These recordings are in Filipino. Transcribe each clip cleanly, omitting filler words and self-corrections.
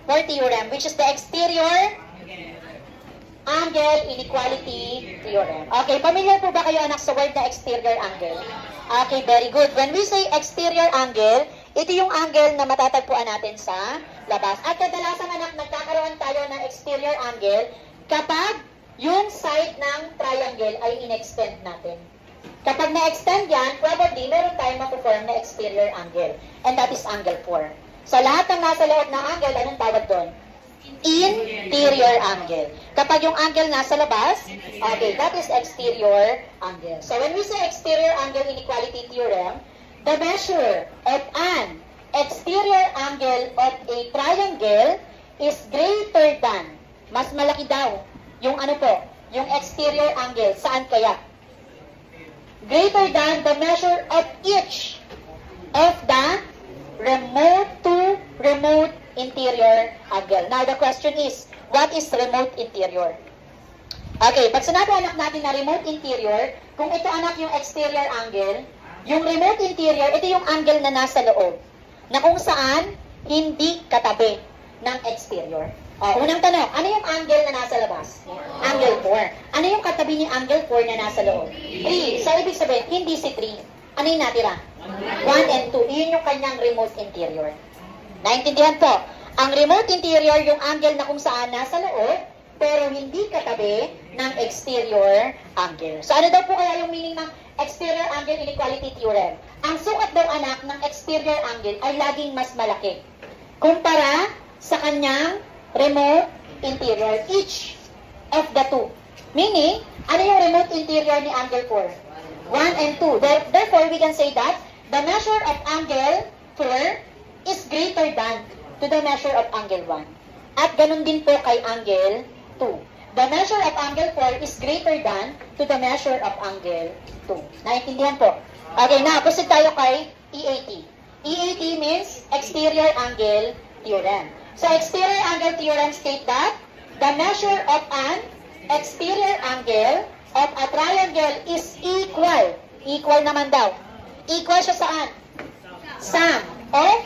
4 theorem, which is the exterior angle inequality theorem. Okay, familiar po ba kayo anak sa word na exterior angle? Okay, very good. When we say exterior angle, ito yung angle na matatagpuan natin sa labas. At kadalasan anak, nagkakaroon tayo ng exterior angle kapag yung side ng triangle ay in-extend natin. Kapag na-extend yan, probably meron tayong mapuform na exterior angle. And that is angle 4. So lahat ng nasa loob ng angle, anong tawag doon? Interior angle. Kapag yung angle nasa labas, okay, that is exterior angle. So when we say exterior angle inequality theorem, the measure of an exterior angle of a triangle is greater than, mas malaki daw, yung ano po, yung exterior angle. Saan kaya? Greater than the measure of each of the remote to remote interior angle. Now, the question is, what is remote interior? Okay, pag sinabi anak natin na remote interior, kung ito anak yung exterior angle, yung remote interior, ito yung angle na nasa loob, na kung saan hindi katabi ng exterior. Unang tanong, ano yung angle na nasa labas? Angle 4. Ano yung katabi ni angle 4 na nasa loob? 3. So, ibig sabihin, hindi si 3. Ano yung natira? 1 and 2. Yun yung kanyang remote interior. Naintindihan po? Ang remote interior, yung angle na kung saan nasa loob, pero hindi katabi ng exterior angle. So, ano daw po kaya yung meaning ng exterior angle inequality theorem? Ang sukat daw anak ng exterior angle ay laging mas malaki kumpara sa kanyang remote interior, each of the two. Meaning, ano yung remote interior ni angle 4? 1 and 2. Therefore, we can say that the measure of angle 4 is greater than to the measure of angle 1. At ganun din po kay angle 2. The measure of angle 4 is greater than to the measure of angle 2. Naintindihan po? Okay, now, proceed tayo kay EAT. EAT means exterior angle theorem. So, exterior angle theorem state that the measure of an exterior angle of a triangle is equal. Equal naman daw. Equal siya saan? Sum of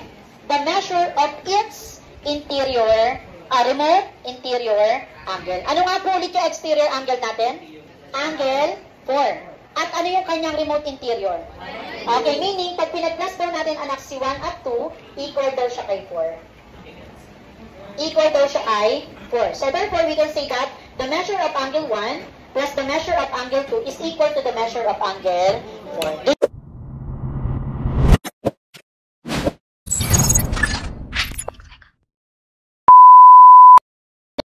the measure of its interior, remote interior angle. Ano nga po ulit yung exterior angle natin? Angle 4. At ano yung kanyang remote interior? Okay, meaning, pag pinag-plus daw natin anak si 1 at 2, equal daw siya kay 4. Equal daw siya ay 4. So, therefore, we can say that the measure of angle 1 plus the measure of angle 2 is equal to the measure of angle 4.